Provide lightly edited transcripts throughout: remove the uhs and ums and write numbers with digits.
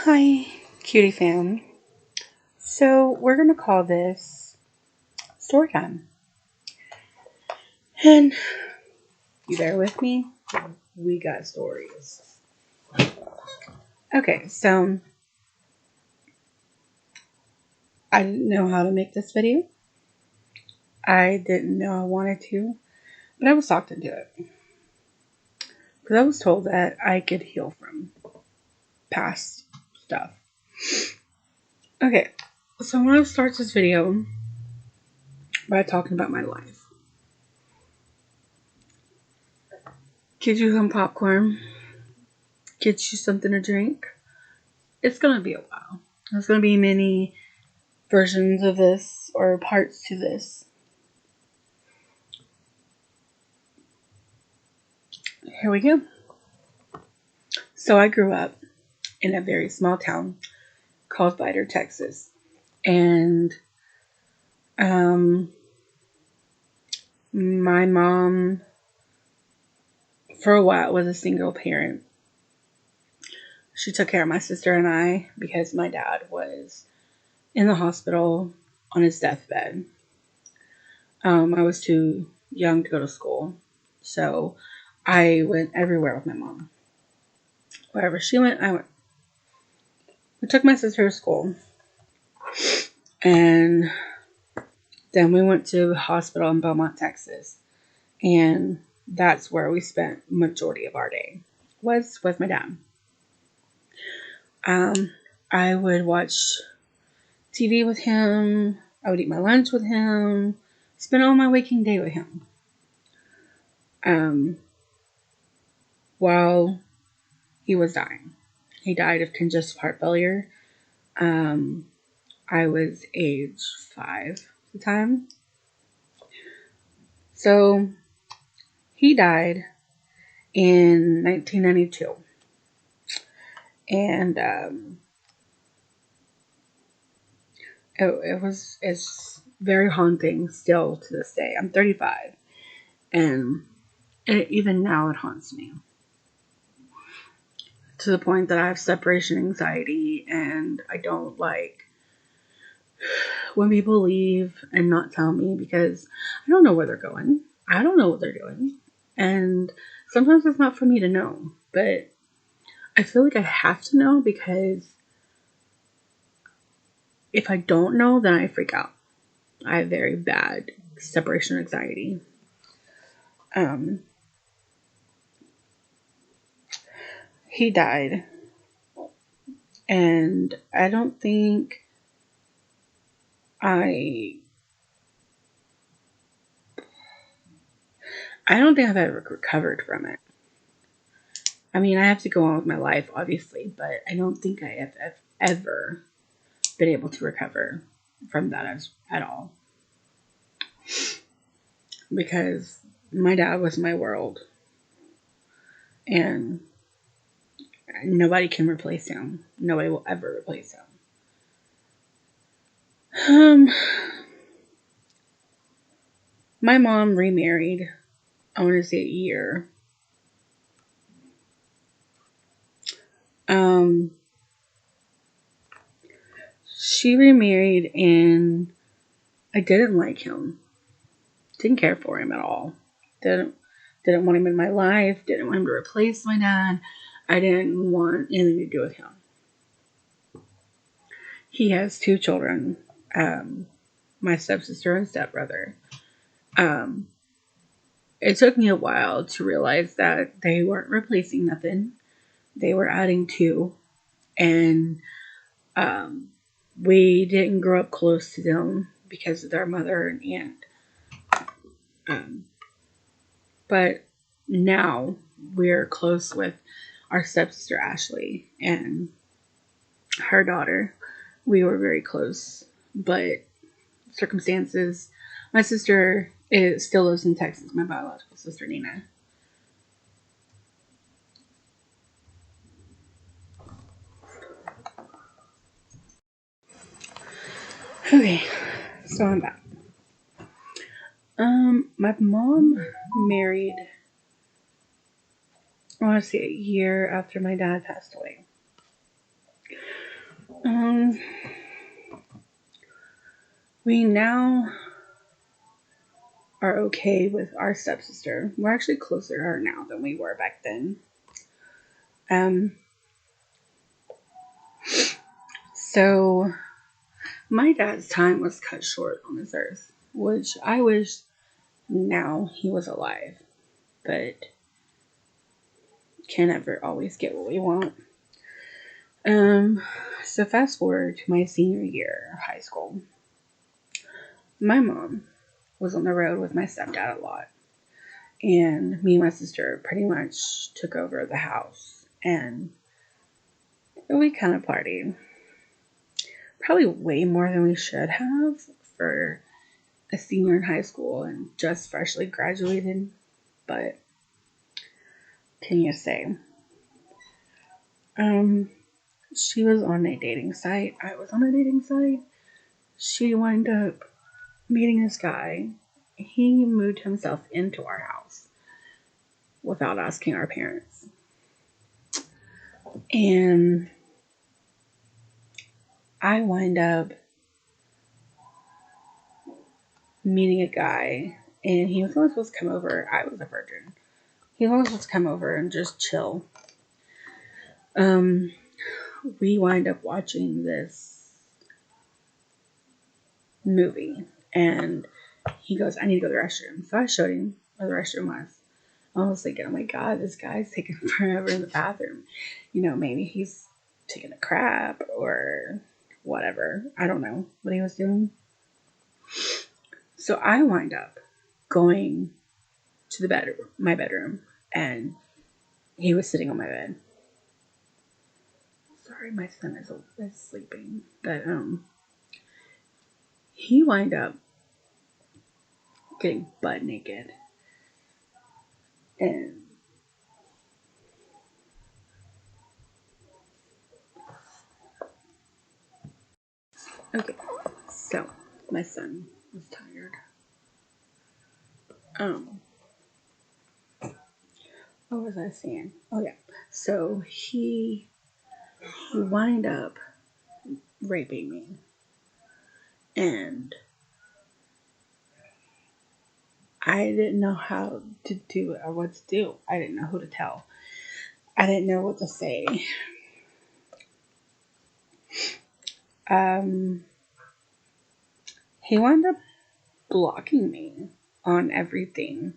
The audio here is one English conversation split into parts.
Hi, cutie fam. So we're gonna call this story time, and you bear with me. We got stories. Okay, so I didn't know how to make this video. I didn't know I wanted to, but I was talked into it because I was told that I could heal from past stuff. Okay, so I'm gonna start this video by talking about my life. Get you some popcorn. Get you something to drink. It's gonna be a while. There's gonna be many versions of this or parts to this. Here we go. So I grew up in a very small town called Vidor, Texas. And my mom, for a while, was a single parent. She took care of my sister and I because my dad was in the hospital on his deathbed. I was too young to go to school. So I went everywhere with my mom. Wherever she went, I went. We took my sister to school. And then we went to the hospital in Beaumont, Texas. And that's where we spent majority of our day. Was with my dad. I would watch TV with him. I would eat my lunch with him. Spend all my waking day with him. While he was dying. He died of congestive heart failure. I was age 5 at the time. So he died in 1992. And it's very haunting still to this day. I'm 35, and even now it haunts me to the point that I have separation anxiety, and I don't like when people leave and not tell me because I don't know where they're going. I don't know what they're doing, and sometimes it's not for me to know, but I feel like I have to know because if I don't know, then I freak out. I have very bad separation anxiety. He died, and I don't think I I've ever recovered from it. I mean, I have to go on with my life, obviously, but I don't think I have ever been able to recover from that at all. Because my dad was my world, and nobody can replace him. Nobody will ever replace him. My mom remarried, I want to say a year. She remarried and I didn't like him. Didn't care for him at all. Didn't want him in my life. Didn't want him to replace my dad. I didn't want anything to do with him. He has 2 children. My stepsister and stepbrother. It took me a while to realize that they weren't replacing nothing. They were adding to. And we didn't grow up close to them because of their mother and aunt. But now we're close with our stepsister Ashley and her daughter. We were very close, but circumstances. My sister still lives in Texas. My biological sister Nina. Okay, so I'm back. My mom married, I want to say a year after my dad passed away. Um, we now are okay with our stepsister. We're actually closer to her now than we were back then. Um, so my dad's time was cut short on this earth, which I wish now he was alive, but can never always get what we want. Um, so fast forward to my senior year of high school. My mom was on the road with my stepdad a lot, and me and my sister pretty much took over the house, and we kind of partied. Probably way more than we should have for a senior in high school and just freshly graduated, but can you say? Um, she was on a dating site. I was on a dating site. She wound up meeting this guy. He moved himself into our house without asking our parents. And I wind up meeting a guy, and he was only supposed to come over. I was a virgin. He was only supposed to come over and just chill. We wind up watching this movie, and he goes, I need to go to the restroom. So I showed him where the restroom was. I was thinking, oh my god, this guy's taking forever in the bathroom. Maybe he's taking a crap or whatever. I don't know what he was doing. So I wind up going to the bedroom, my bedroom, and he was sitting on my bed. Sorry, my son is sleeping, but he wind up getting butt naked, and okay, so my son was tired. Um, what was I saying? Oh yeah, so he wind up raping me, and I didn't know how to do it or what to do. I didn't know who to tell. I didn't know what to say. Um, he wound up blocking me on everything,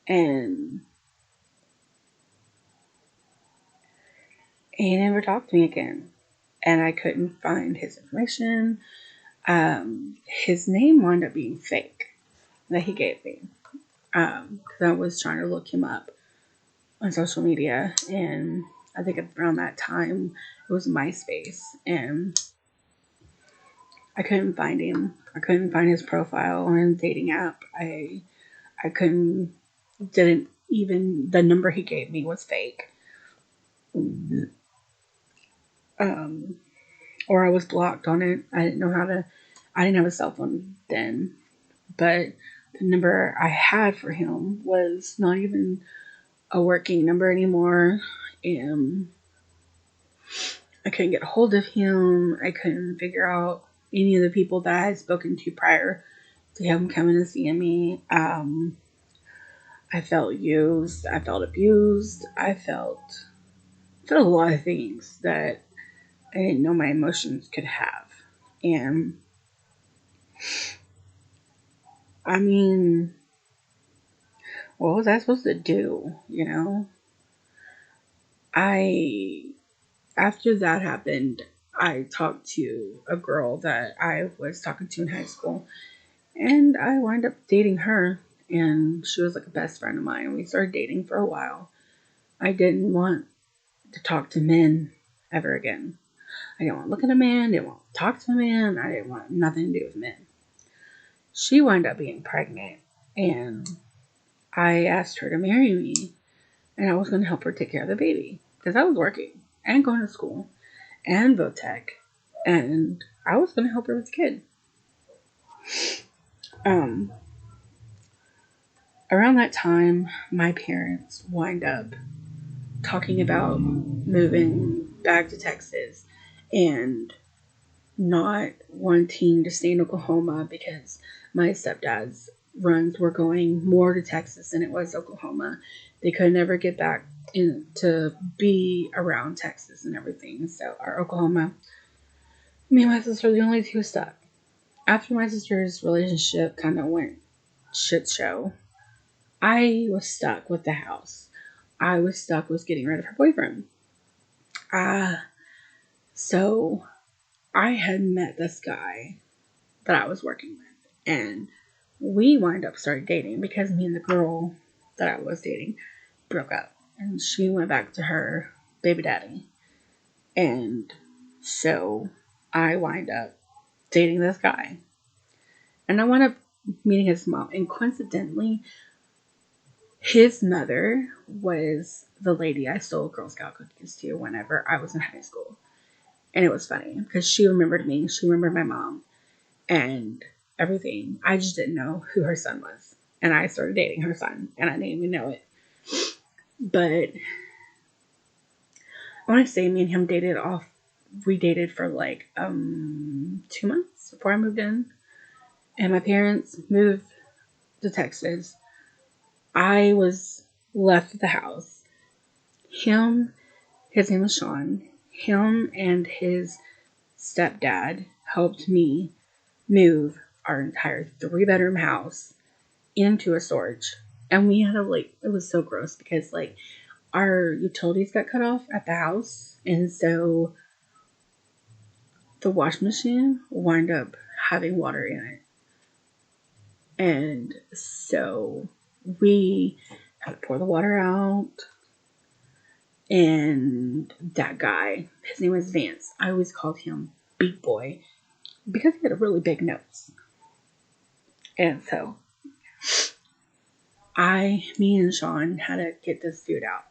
and he never talked to me again. And I couldn't find his information. His name wound up being fake that he gave me. Because I was trying to look him up on social media, and I think around that time it was MySpace, and I couldn't find him. I couldn't find his profile on a dating app. I didn't even, the number he gave me was fake. Um, or I was blocked on it. I didn't know how to, I didn't have a cell phone then, but the number I had for him was not even a working number anymore. And I couldn't get a hold of him. I couldn't figure out any of the people that I had spoken to prior to him coming and seeing me. I felt used. I felt abused. I felt a lot of things that I didn't know my emotions could have. And I mean, what was I supposed to do? I, after that happened, I talked to a girl that I was talking to in high school, and I wound up dating her, and she was like a best friend of mine. We started dating for a while. I didn't want to talk to men ever again. I didn't want to look at a man, didn't want to talk to a man, I didn't want nothing to do with men. She wound up being pregnant, and I asked her to marry me, and I was going to help her take care of the baby because I was working and going to school and Votech, and I was going to help her with the kid. Um, Around that time, my parents wind up talking about moving back to Texas and not wanting to stay in Oklahoma because my stepdad's runs were going more to Texas than it was Oklahoma. They could never get back in to be around Texas and everything. So our Oklahoma, me and my sister are the only two stuck. After my sister's relationship kind of went shit show, I was stuck with the house. I was stuck with getting rid of her boyfriend. So I had met this guy that I was working with, and we wind up started dating because me and the girl that I was dating broke up, and she went back to her baby daddy, and so I wind up dating this guy, and I wound up meeting his mom, and coincidentally, his mother was the lady I stole Girl Scout cookies to whenever I was in high school. And it was funny because she remembered me, she remembered my mom, and everything. I just didn't know who her son was. And I started dating her son, and I didn't even know it. But I want to say me and him dated off. We dated for like 2 months before I moved in. And my parents moved to Texas. I was left at the house. His name was Sean. Him and his stepdad helped me move our entire 3-bedroom house into a storage. And we had it was so gross because our utilities got cut off at the house, and so the wash machine wound up having water in it. And so we had to pour the water out. And that guy, his name was Vance. I always called him Big Boy because he had a really big nose. And so me and Sean had to get this dude out.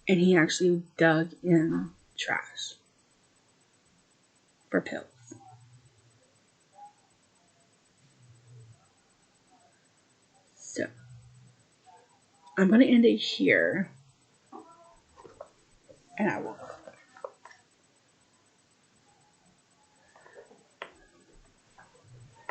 And he actually dug in trash for pills. So I'm going to end it here, and I will